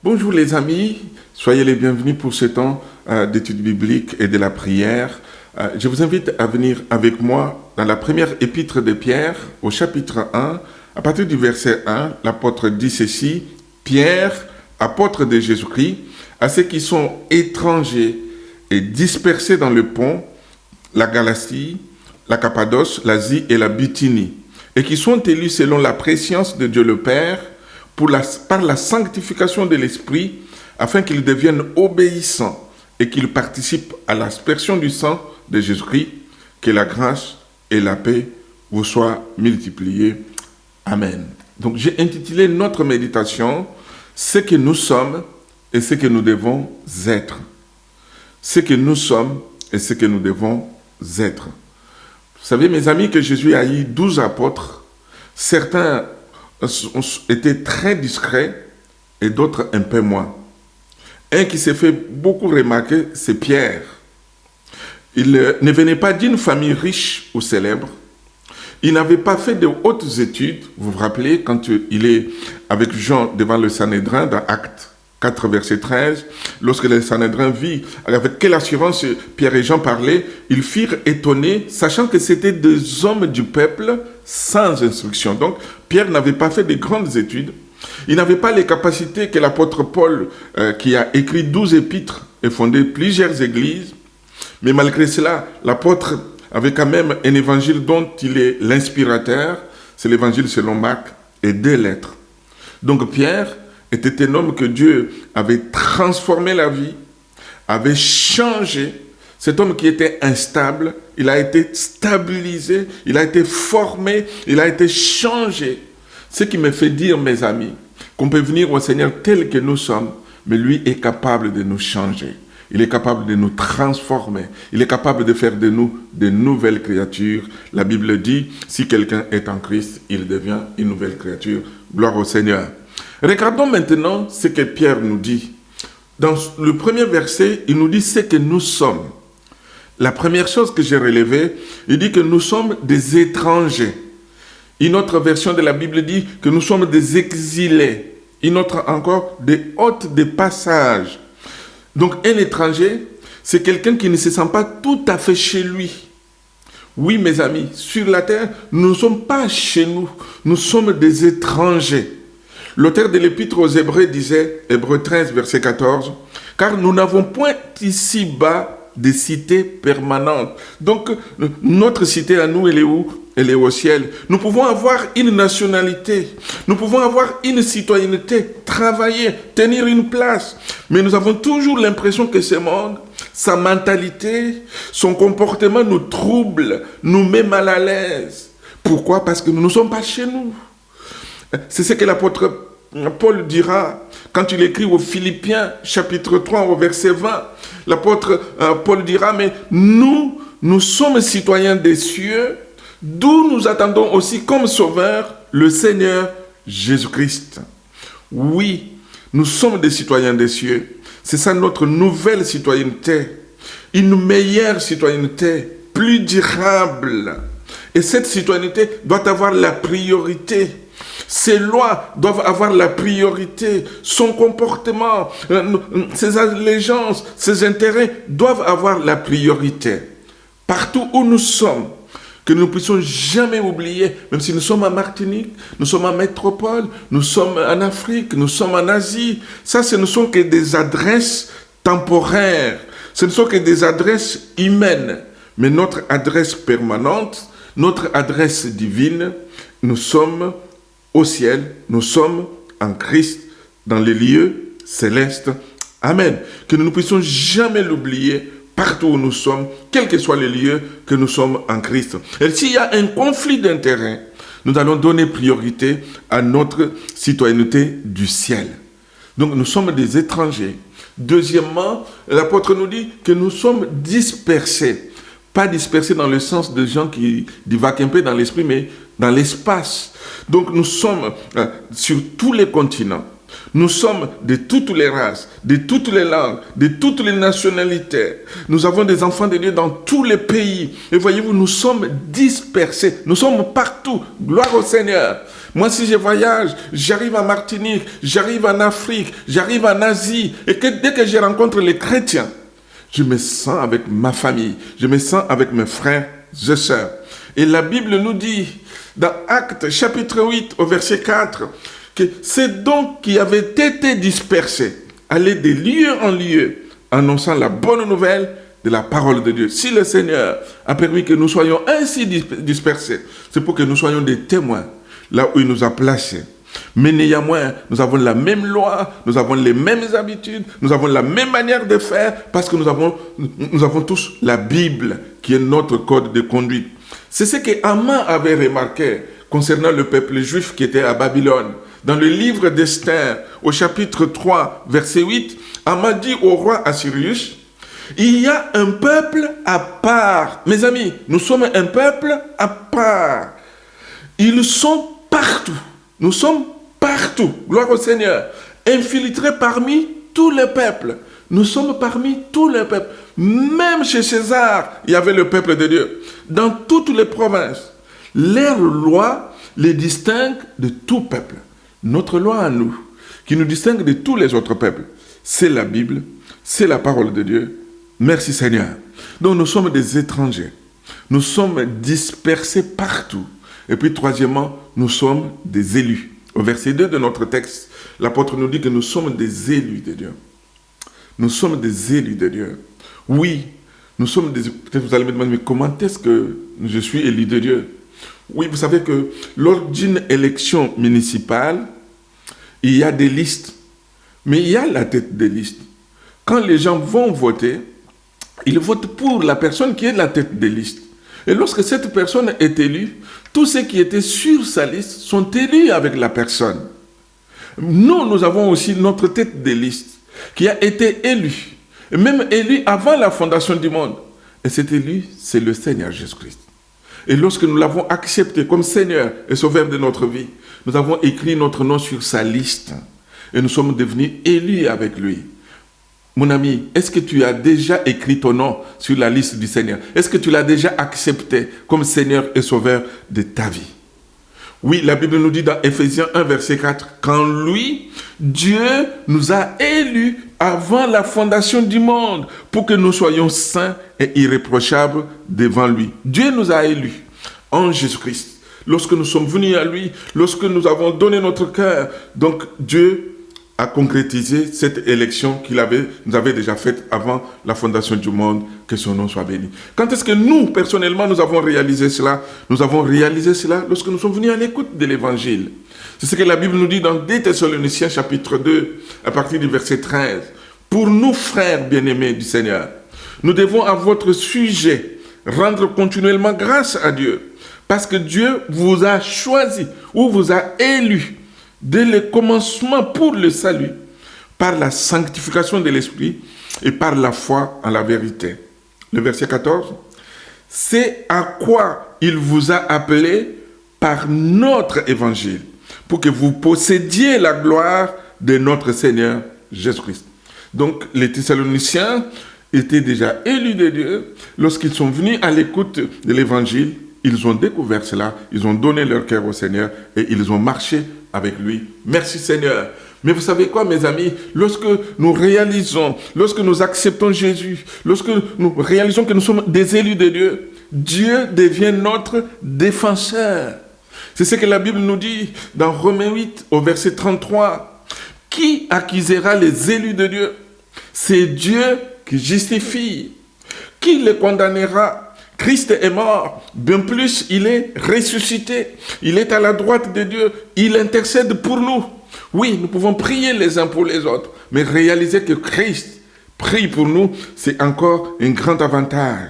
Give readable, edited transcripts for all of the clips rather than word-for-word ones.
Bonjour les amis, soyez les bienvenus pour ce temps d'étude biblique et de la prière. Je vous invite à venir avec moi dans la première épître de Pierre, au chapitre 1, à partir du verset 1, l'apôtre dit ceci: Pierre, apôtre de Jésus-Christ, à ceux qui sont étrangers et dispersés dans le Pont, la Galatie, la Cappadoce, l'Asie et la Bithynie, et qui sont élus selon la préscience de Dieu le Père, par la sanctification de l'Esprit, afin qu'ils deviennent obéissants et qu'ils participent à l'aspersion du sang de Jésus-Christ, que la grâce et la paix vous soient multipliées. Amen. Donc j'ai intitulé notre méditation « Ce que nous sommes et ce que nous devons être ». Ce que nous sommes et ce que nous devons être. Vous savez, mes amis, que Jésus a eu 12 apôtres. Certains étaient très discrets et d'autres un peu moins. Un qui s'est fait beaucoup remarquer, c'est Pierre. Il ne venait pas d'une famille riche ou célèbre. Il n'avait pas fait de hautes études. Vous vous rappelez, quand il est avec Jean devant le Sanhédrin, dans Actes 4, verset 13, lorsque le Sanhédrin vit avec quelle assurance Pierre et Jean parlaient, ils furent étonnés, sachant que c'était des hommes du peuple sans instruction. Donc, Pierre n'avait pas fait de grandes études. Il n'avait pas les capacités que l'apôtre Paul, qui a écrit 12 épîtres et fondé plusieurs églises. Mais malgré cela, l'apôtre avait quand même un évangile dont il est l'inspirateur. C'est l'évangile selon Marc et 2 lettres. Donc, Pierre était un homme que Dieu avait transformé la vie, avait changé. Cet homme qui était instable, il a été stabilisé, il a été formé, il a été changé. Ce qui me fait dire, mes amis, qu'on peut venir au Seigneur tel que nous sommes, mais lui est capable de nous changer. Il est capable de nous transformer. Il est capable de faire de nous de nouvelles créatures. La Bible dit, si quelqu'un est en Christ, il devient une nouvelle créature. Gloire au Seigneur. Regardons maintenant ce que Pierre nous dit. Dans le premier verset, il nous dit ce que nous sommes. La première chose que j'ai relevée, il dit que nous sommes des étrangers. Une autre version de la Bible dit que nous sommes des exilés. Une autre encore, des hôtes de passage. Donc un étranger, c'est quelqu'un qui ne se sent pas tout à fait chez lui. Oui, mes amis, sur la terre, nous ne sommes pas chez nous. Nous sommes des étrangers. L'auteur de l'Épître aux Hébreux disait, Hébreux 13, verset 14, « Car nous n'avons point ici-bas de cité permanente. » Donc, notre cité à nous, elle est où? Elle est au ciel. Nous pouvons avoir une nationalité. Nous pouvons avoir une citoyenneté, travailler, tenir une place. Mais nous avons toujours l'impression que ce monde, sa mentalité, son comportement nous trouble, nous met mal à l'aise. Pourquoi? Parce que nous ne sommes pas chez nous. C'est ce que l'apôtre Paul dira quand il écrit aux Philippiens, chapitre 3, au verset 20. L'apôtre Paul dira, mais nous sommes citoyens des cieux, d'où nous attendons aussi comme sauveur le Seigneur Jésus-Christ. Oui, nous sommes des citoyens des cieux. C'est ça notre nouvelle citoyenneté. Une meilleure citoyenneté, plus durable. Et cette citoyenneté doit avoir la priorité. Ses lois doivent avoir la priorité. Son comportement, ses allégeances, ses intérêts doivent avoir la priorité. Partout où nous sommes, que nous ne puissions jamais oublier, même si nous sommes en Martinique, nous sommes en métropole, nous sommes en Afrique, nous sommes en Asie. Ça, ce ne sont que des adresses temporaires. Ce ne sont que des adresses humaines. Mais notre adresse permanente, notre adresse divine, nous sommes au ciel, nous sommes en Christ, dans les lieux célestes. Amen. Que nous ne puissions jamais l'oublier partout où nous sommes, quels que soient les lieux, que nous sommes en Christ. Et s'il y a un conflit d'intérêts, nous allons donner priorité à notre citoyenneté du ciel. Donc nous sommes des étrangers. Deuxièmement, l'apôtre nous dit que nous sommes dispersés. Pas dispersés dans le sens de gens qui divaguent un peu dans l'esprit, mais dans l'espace. Donc nous sommes sur tous les continents. Nous sommes de toutes les races, de toutes les langues, de toutes les nationalités. Nous avons des enfants de Dieu dans tous les pays. Et voyez-vous, nous sommes dispersés. Nous sommes partout. Gloire au Seigneur. Moi, si je voyage, j'arrive en Martinique, j'arrive en Afrique, j'arrive en Asie. Et dès que je rencontre les chrétiens, je me sens avec ma famille. Je me sens avec mes frères et sœurs. Et la Bible nous dit, dans Actes chapitre 8, au verset 4, que c'est donc qui avaient été dispersés, aller de lieu en lieu, annonçant la bonne nouvelle de la parole de Dieu. Si le Seigneur a permis que nous soyons ainsi dispersés, c'est pour que nous soyons des témoins là où il nous a placés. Mais néanmoins, nous avons la même loi, nous avons les mêmes habitudes, nous avons la même manière de faire, parce que nous avons tous la Bible, qui est notre code de conduite. C'est ce que Haman avait remarqué concernant le peuple juif qui était à Babylone. Dans le livre d'Esther, au chapitre 3, verset 8, Haman dit au roi Assyrius, il y a un peuple à part. Mes amis, nous sommes un peuple à part. Ils sont partout. Nous sommes partout. Gloire au Seigneur. Infiltrés parmi tous les peuples. Nous sommes parmi tous les peuples. Même chez César, il y avait le peuple de Dieu. Dans toutes les provinces, leur loi les distingue de tout peuple. Notre loi à nous, qui nous distingue de tous les autres peuples, c'est la Bible, c'est la parole de Dieu. Merci Seigneur. Donc nous sommes des étrangers. Nous sommes dispersés partout. Et puis troisièmement, nous sommes des élus. Au verset 2 de notre texte, l'apôtre nous dit que nous sommes des élus de Dieu. Nous sommes des élus de Dieu. Oui, nous sommes des... Peut-être vous allez me demander, mais comment est-ce que je suis élu de Dieu? Oui, vous savez que lors d'une élection municipale, il y a des listes. Mais il y a la tête des listes. Quand les gens vont voter, ils votent pour la personne qui est la tête des listes. Et lorsque cette personne est élue, tous ceux qui étaient sur sa liste sont élus avec la personne. Nous avons aussi notre tête des listes qui a été élue. Et même élu avant la fondation du monde. Et cet élu, c'est le Seigneur Jésus-Christ. Et lorsque nous l'avons accepté comme Seigneur et Sauveur de notre vie, nous avons écrit notre nom sur sa liste. Et nous sommes devenus élus avec lui. Mon ami, est-ce que tu as déjà écrit ton nom sur la liste du Seigneur? Est-ce que tu l'as déjà accepté comme Seigneur et Sauveur de ta vie? Oui, la Bible nous dit dans Éphésiens 1, verset 4, qu'en lui, Dieu nous a élus avant la fondation du monde pour que nous soyons saints et irréprochables devant lui. Dieu nous a élus en Jésus-Christ. Lorsque nous sommes venus à lui, lorsque nous avons donné notre cœur, donc Dieu a concrétisé cette élection qu'il nous avait déjà faite avant la fondation du monde, que son nom soit béni. Quand est-ce que nous, personnellement, nous avons réalisé cela? Nous avons réalisé cela lorsque nous sommes venus à l'écoute de l'Évangile. C'est ce que la Bible nous dit dans 2 Thessaloniciens chapitre 2, à partir du verset 13. Pour nous, frères bien-aimés du Seigneur, nous devons à votre sujet rendre continuellement grâce à Dieu, parce que Dieu vous a choisi ou vous a élu dès le commencement pour le salut, par la sanctification de l'Esprit et par la foi en la vérité. Le verset 14, c'est à quoi il vous a appelé par notre évangile, pour que vous possédiez la gloire de notre Seigneur Jésus-Christ. Donc, les Thessaloniciens étaient déjà élus de Dieu. Lorsqu'ils sont venus à l'écoute de l'évangile, ils ont découvert cela, ils ont donné leur cœur au Seigneur et ils ont marché avec lui. Merci Seigneur. Mais vous savez quoi, mes amis? Lorsque nous réalisons, lorsque nous acceptons Jésus, lorsque nous réalisons que nous sommes des élus de Dieu, Dieu devient notre défenseur. C'est ce que la Bible nous dit dans Romains 8, au verset 33. Qui accusera les élus de Dieu? C'est Dieu qui justifie. Qui les condamnera? Christ est mort, bien plus, il est ressuscité. Il est à la droite de Dieu. Il intercède pour nous. Oui, nous pouvons prier les uns pour les autres, mais réaliser que Christ prie pour nous, c'est encore un grand avantage.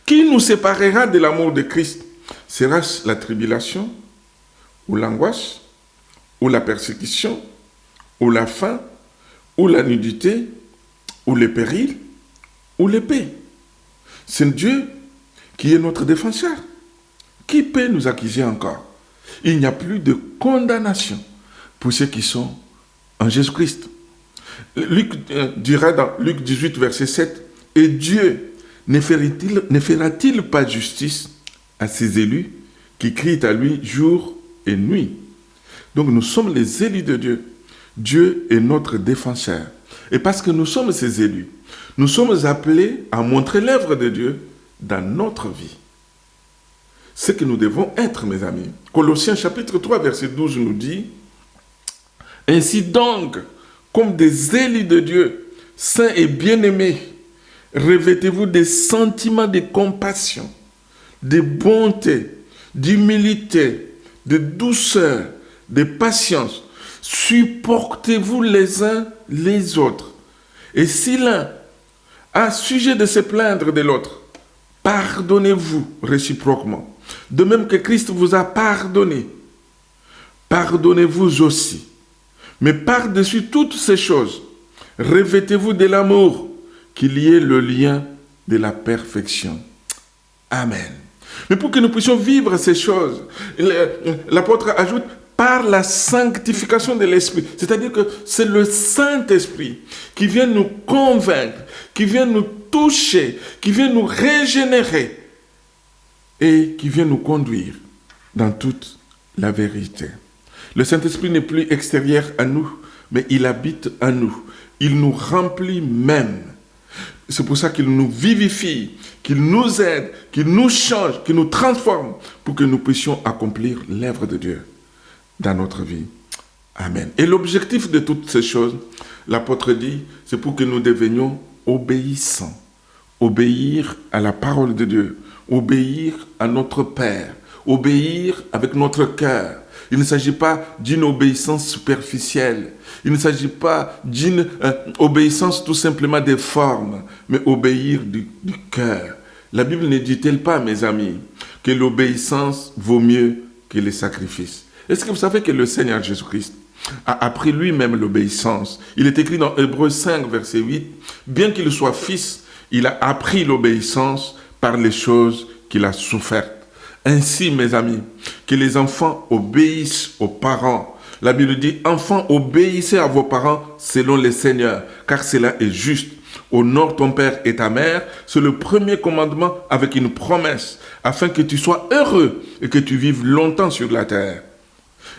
Qui nous séparera de l'amour de Christ? Sera-ce la tribulation, ou l'angoisse, ou la persécution, ou la faim, ou la nudité, ou le péril, ou l'épée? C'est Dieu qui est notre défenseur. Qui peut nous accuser encore? Il n'y a plus de condamnation pour ceux qui sont en Jésus-Christ. Luc dira dans Luc 18, verset 7, « Et Dieu ne fera-t-il pas justice à ses élus qui crient à lui jour et nuit ?» Donc nous sommes les élus de Dieu. Dieu est notre défenseur. Et parce que nous sommes ses élus, nous sommes appelés à montrer l'œuvre de Dieu dans notre vie. Ce que nous devons être, mes amis. Colossiens chapitre 3, verset 12 nous dit, « Ainsi donc, comme des élus de Dieu, saints et bien-aimés, revêtez-vous des sentiments de compassion, de bonté, d'humilité, de douceur, de patience. Supportez-vous les uns les autres. Et si l'un a sujet de se plaindre de l'autre, pardonnez-vous réciproquement. De même que Christ vous a pardonné, pardonnez-vous aussi. Mais par-dessus toutes ces choses, revêtez-vous de l'amour, qu'il y ait le lien de la perfection. Amen. Mais pour que nous puissions vivre ces choses, l'apôtre ajoute, par la sanctification de l'Esprit. C'est-à-dire que c'est le Saint-Esprit qui vient nous convaincre, qui vient nous toucher, qui vient nous régénérer et qui vient nous conduire dans toute la vérité. Le Saint-Esprit n'est plus extérieur à nous, mais il habite en nous. Il nous remplit même. C'est pour ça qu'il nous vivifie, qu'il nous aide, qu'il nous change, qu'il nous transforme pour que nous puissions accomplir l'œuvre de Dieu dans notre vie. Amen. Et l'objectif de toutes ces choses, l'apôtre dit, c'est pour que nous devenions obéissants. Obéir à la parole de Dieu, obéir à notre Père, obéir avec notre cœur. Il ne s'agit pas d'une obéissance superficielle. Il ne s'agit pas d'une obéissance tout simplement des formes, mais obéir du cœur. La Bible ne dit-elle pas, mes amis, que l'obéissance vaut mieux que les sacrifices? Est-ce que vous savez que le Seigneur Jésus-Christ a appris lui-même l'obéissance? Il est écrit dans Hébreux 5, verset 8, « Bien qu'il soit fils, il a appris l'obéissance par les choses qu'il a souffertes. » Ainsi, mes amis, que les enfants obéissent aux parents. La Bible dit, « Enfants, obéissez à vos parents selon le Seigneur, car cela est juste. Honore ton père et ta mère, c'est le premier commandement avec une promesse, afin que tu sois heureux et que tu vives longtemps sur la terre.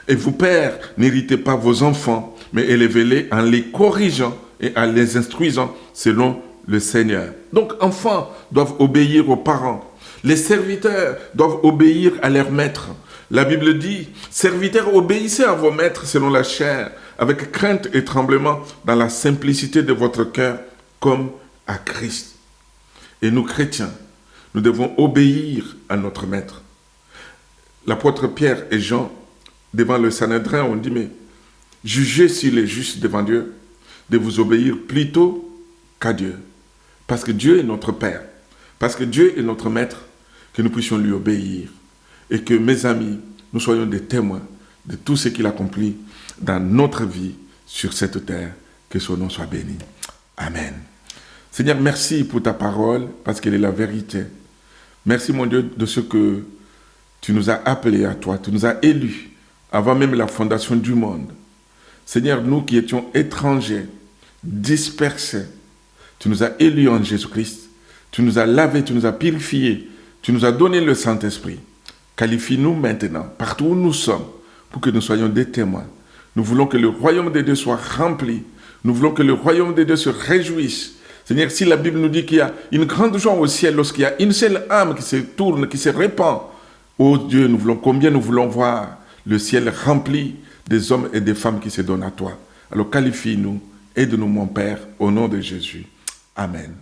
Et vous, pères, n'héritez pas vos enfants, mais élevez-les en les corrigeant et en les instruisant selon le Seigneur. » Donc, enfants doivent obéir aux parents. Les serviteurs doivent obéir à leurs maîtres. La Bible dit, « Serviteurs, obéissez à vos maîtres selon la chair, avec crainte et tremblement, dans la simplicité de votre cœur, comme à Christ. » Et nous, chrétiens, nous devons obéir à notre maître. L'apôtre Pierre et Jean, devant le Sanhédrin, on dit, mais jugez s'il est juste devant Dieu, de vous obéir plutôt qu'à Dieu. Parce que Dieu est notre Père, parce que Dieu est notre Maître, que nous puissions lui obéir. Et que, mes amis, nous soyons des témoins de tout ce qu'il accomplit dans notre vie sur cette terre. Que son nom soit béni. Amen. Seigneur, merci pour ta parole, parce qu'elle est la vérité. Merci, mon Dieu, de ce que tu nous as appelés à toi, tu nous as élus, avant même la fondation du monde. Seigneur, nous qui étions étrangers, dispersés, tu nous as élus en Jésus-Christ, tu nous as lavés, tu nous as purifiés, tu nous as donné le Saint-Esprit. Qualifie-nous maintenant, partout où nous sommes, pour que nous soyons des témoins. Nous voulons que le royaume de Dieu soit rempli. Nous voulons que le royaume de Dieu se réjouisse. Seigneur, si la Bible nous dit qu'il y a une grande joie au ciel lorsqu'il y a une seule âme qui se tourne, qui se répand, oh Dieu, combien nous voulons voir le ciel rempli des hommes et des femmes qui se donnent à toi. Alors qualifie-nous, aide-nous mon Père, au nom de Jésus. Amen.